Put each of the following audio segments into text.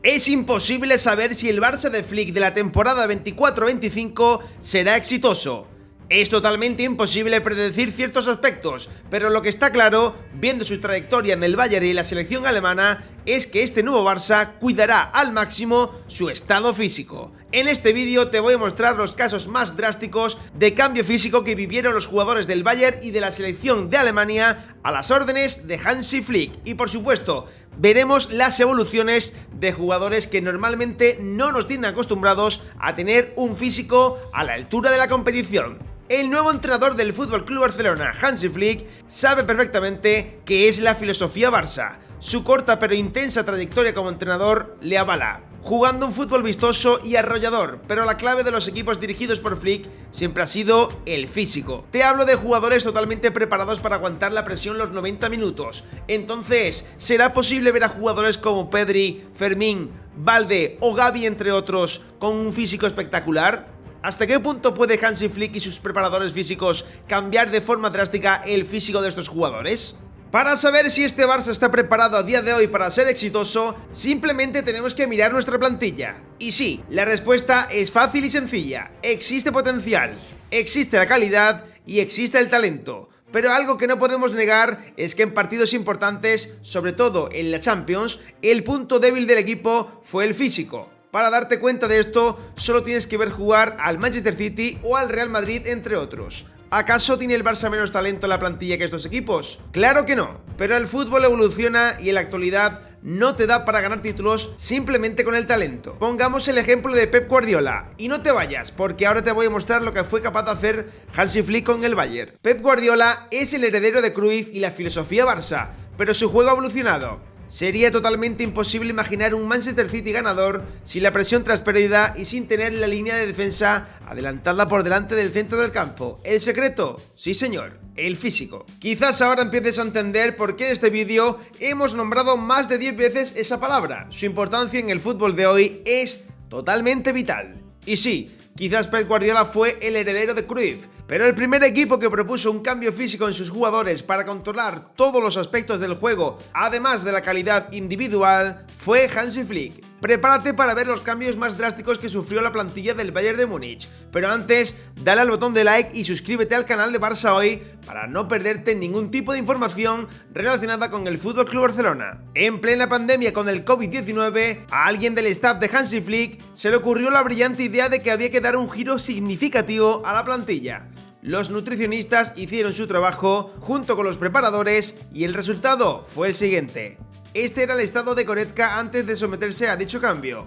Es imposible saber si el Barça de Flick de la temporada 24-25 será exitoso. Es totalmente imposible predecir ciertos aspectos, pero lo que está claro, viendo su trayectoria en el Bayern y la selección alemana, es que este nuevo Barça cuidará al máximo su estado físico. En este vídeo te voy a mostrar los casos más drásticos de cambio físico que vivieron los jugadores del Bayern y de la selección de Alemania a las órdenes de Hansi Flick. Y por supuesto, veremos las evoluciones de jugadores que normalmente no nos tienen acostumbrados a tener un físico a la altura de la competición. El nuevo entrenador del FC Barcelona, Hansi Flick, sabe perfectamente qué es la filosofía Barça. Su corta pero intensa trayectoria como entrenador le avala, jugando un fútbol vistoso y arrollador, pero la clave de los equipos dirigidos por Flick siempre ha sido el físico. Te hablo de jugadores totalmente preparados para aguantar la presión los 90 minutos. Entonces, ¿será posible ver a jugadores como Pedri, Fermín, Valde o Gavi, entre otros, con un físico espectacular? ¿Hasta qué punto puede Hansi Flick y sus preparadores físicos cambiar de forma drástica el físico de estos jugadores? Para saber si este Barça está preparado a día de hoy para ser exitoso, simplemente tenemos que mirar nuestra plantilla. Y sí, la respuesta es fácil y sencilla. Existe potencial, existe la calidad y existe el talento. Pero algo que no podemos negar es que en partidos importantes, sobre todo en la Champions, el punto débil del equipo fue el físico. Para darte cuenta de esto, solo tienes que ver jugar al Manchester City o al Real Madrid, entre otros. ¿Acaso tiene el Barça menos talento en la plantilla que estos equipos? Claro que no, pero el fútbol evoluciona y en la actualidad no te da para ganar títulos simplemente con el talento. Pongamos el ejemplo de Pep Guardiola, y no te vayas, porque ahora te voy a mostrar lo que fue capaz de hacer Hansi Flick con el Bayern. Pep Guardiola es el heredero de Cruyff y la filosofía Barça, pero su juego ha evolucionado. Sería totalmente imposible imaginar un Manchester City ganador sin la presión tras pérdida y sin tener la línea de defensa adelantada por delante del centro del campo. ¿El secreto? Sí señor, el físico. Quizás ahora empieces a entender por qué en este vídeo hemos nombrado más de 10 veces esa palabra. Su importancia en el fútbol de hoy es totalmente vital. Y sí, quizás Pep Guardiola fue el heredero de Cruyff, pero el primer equipo que propuso un cambio físico en sus jugadores para controlar todos los aspectos del juego, además de la calidad individual, fue Hansi Flick. Prepárate para ver los cambios más drásticos que sufrió la plantilla del Bayern de Múnich. Pero antes, dale al botón de like y suscríbete al canal de Barça Hoy para no perderte ningún tipo de información relacionada con el FC Barcelona. En plena pandemia con el COVID-19, a alguien del staff de Hansi Flick se le ocurrió la brillante idea de que había que dar un giro significativo a la plantilla. Los nutricionistas hicieron su trabajo junto con los preparadores y el resultado fue el siguiente. Este era el estado de Goretzka antes de someterse a dicho cambio.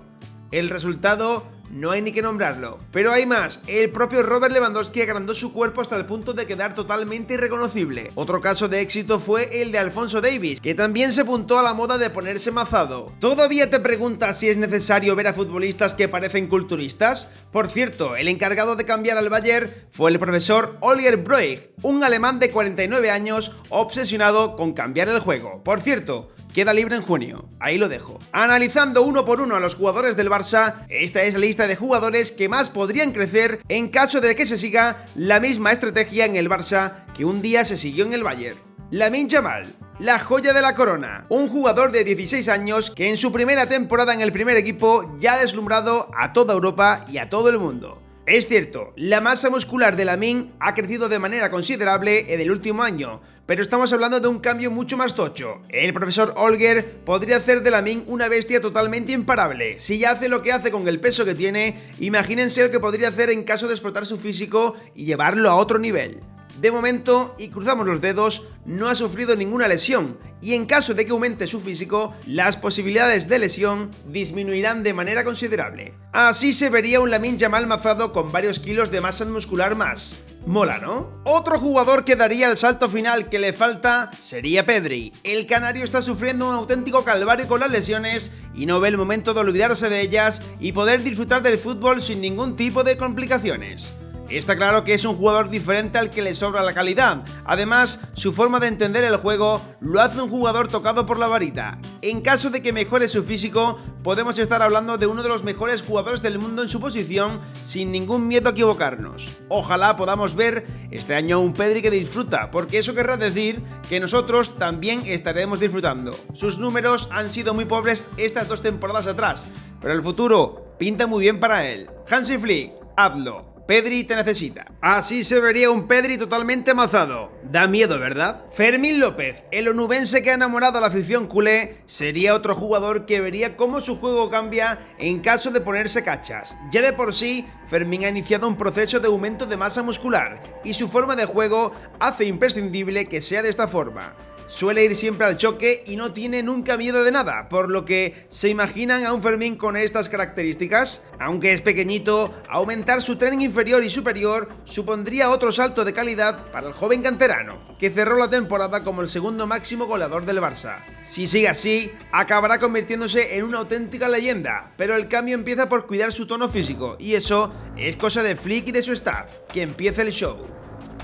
El resultado no hay ni que nombrarlo. Pero hay más, el propio Robert Lewandowski agrandó su cuerpo hasta el punto de quedar totalmente irreconocible. Otro caso de éxito fue el de Alphonso Davies, que también se apuntó a la moda de ponerse mazado. ¿Todavía te preguntas si es necesario ver a futbolistas que parecen culturistas? Por cierto, el encargado de cambiar al Bayern fue el profesor Holger Broich, un alemán de 49 años obsesionado con cambiar el juego. Por cierto, queda libre en junio, ahí lo dejo. Analizando uno por uno a los jugadores del Barça, esta es la lista de jugadores que más podrían crecer en caso de que se siga la misma estrategia en el Barça que un día se siguió en el Bayern. Lamine Yamal, la joya de la corona, un jugador de 16 años que en su primera temporada en el primer equipo ya ha deslumbrado a toda Europa y a todo el mundo. Es cierto, la masa muscular de Lamine ha crecido de manera considerable en el último año, pero estamos hablando de un cambio mucho más tocho. El profesor Holger podría hacer de Lamine una bestia totalmente imparable. Si ya hace lo que hace con el peso que tiene, imagínense lo que podría hacer en caso de explotar su físico y llevarlo a otro nivel. De momento, y cruzamos los dedos, no ha sufrido ninguna lesión, y en caso de que aumente su físico, las posibilidades de lesión disminuirán de manera considerable. Así se vería un Lamine Yamal mazado con varios kilos de masa muscular más. Mola, ¿no? Otro jugador que daría el salto final que le falta sería Pedri. El canario está sufriendo un auténtico calvario con las lesiones y no ve el momento de olvidarse de ellas y poder disfrutar del fútbol sin ningún tipo de complicaciones. Está claro que es un jugador diferente al que le sobra la calidad. Además, su forma de entender el juego lo hace un jugador tocado por la varita. En caso de que mejore su físico, podemos estar hablando de uno de los mejores jugadores del mundo en su posición, sin ningún miedo a equivocarnos. Ojalá podamos ver este año un Pedri que disfruta, porque eso querrá decir que nosotros también estaremos disfrutando. Sus números han sido muy pobres estas 2 temporadas atrás, pero el futuro pinta muy bien para él. Hansi Flick, hazlo. Pedri te necesita. Así se vería un Pedri totalmente amazado. Da miedo, ¿verdad? Fermín López, el onubense que ha enamorado a la afición culé, sería otro jugador que vería cómo su juego cambia en caso de ponerse cachas. Ya de por sí, Fermín ha iniciado un proceso de aumento de masa muscular y su forma de juego hace imprescindible que sea de esta forma. Suele ir siempre al choque y no tiene nunca miedo de nada, por lo que ¿se imaginan a un Fermín con estas características? Aunque es pequeñito, aumentar su tren inferior y superior supondría otro salto de calidad para el joven canterano, que cerró la temporada como el segundo máximo goleador del Barça. Si sigue así, acabará convirtiéndose en una auténtica leyenda, pero el cambio empieza por cuidar su tono físico, y eso es cosa de Flick y de su staff. Que empiece el show.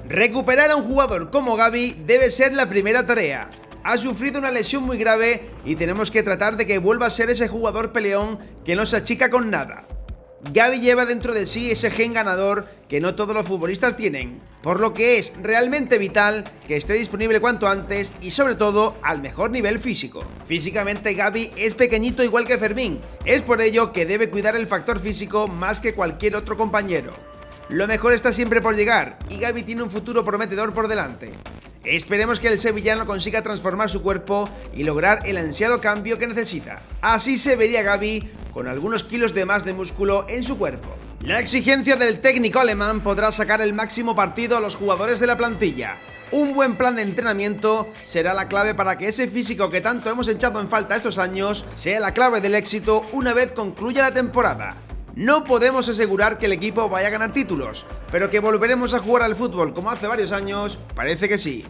Recuperar a un jugador como Gavi debe ser la primera tarea. Ha sufrido una lesión muy grave y tenemos que tratar de que vuelva a ser ese jugador peleón que no se achica con nada. Gavi lleva dentro de sí ese gen ganador que no todos los futbolistas tienen, por lo que es realmente vital que esté disponible cuanto antes y sobre todo al mejor nivel físico. Físicamente Gavi es pequeñito igual que Fermín, es por ello que debe cuidar el factor físico más que cualquier otro compañero. Lo mejor está siempre por llegar y Gavi tiene un futuro prometedor por delante. Esperemos que el sevillano consiga transformar su cuerpo y lograr el ansiado cambio que necesita. Así se vería Gavi con algunos kilos de más de músculo en su cuerpo. La exigencia del técnico alemán podrá sacar el máximo partido a los jugadores de la plantilla. Un buen plan de entrenamiento será la clave para que ese físico que tanto hemos echado en falta estos años sea la clave del éxito una vez concluya la temporada. No podemos asegurar que el equipo vaya a ganar títulos, pero que volveremos a jugar al fútbol como hace varios años, parece que sí.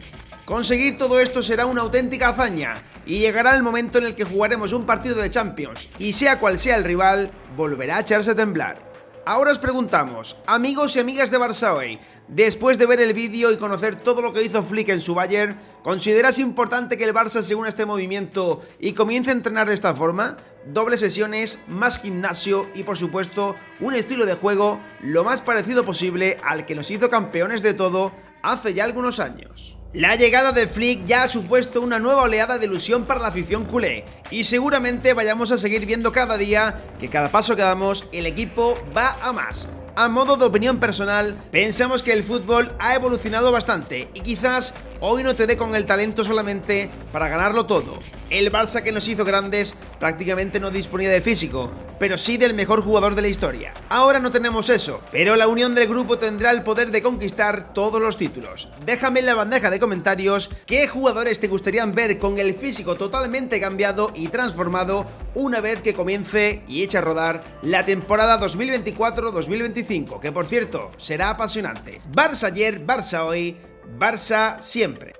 Conseguir todo esto será una auténtica hazaña y llegará el momento en el que jugaremos un partido de Champions y sea cual sea el rival, volverá a echarse a temblar. Ahora os preguntamos, amigos y amigas de Barça Hoy, después de ver el vídeo y conocer todo lo que hizo Flick en su Bayern, ¿consideras importante que el Barça se una a este movimiento y comience a entrenar de esta forma? Dobles sesiones, más gimnasio y por supuesto un estilo de juego lo más parecido posible al que nos hizo campeones de todo hace ya algunos años. La llegada de Flick ya ha supuesto una nueva oleada de ilusión para la afición culé y seguramente vayamos a seguir viendo cada día que cada paso que damos el equipo va a más. A modo de opinión personal, pensamos que el fútbol ha evolucionado bastante y quizás hoy no te dé con el talento solamente para ganarlo todo. El Barça que nos hizo grandes prácticamente no disponía de físico, pero sí del mejor jugador de la historia. Ahora no tenemos eso, pero la unión del grupo tendrá el poder de conquistar todos los títulos. Déjame en la bandeja de comentarios qué jugadores te gustarían ver con el físico totalmente cambiado y transformado una vez que comience y eche a rodar la temporada 2024-2025, que por cierto será apasionante. Barça ayer, Barça hoy, Barça siempre.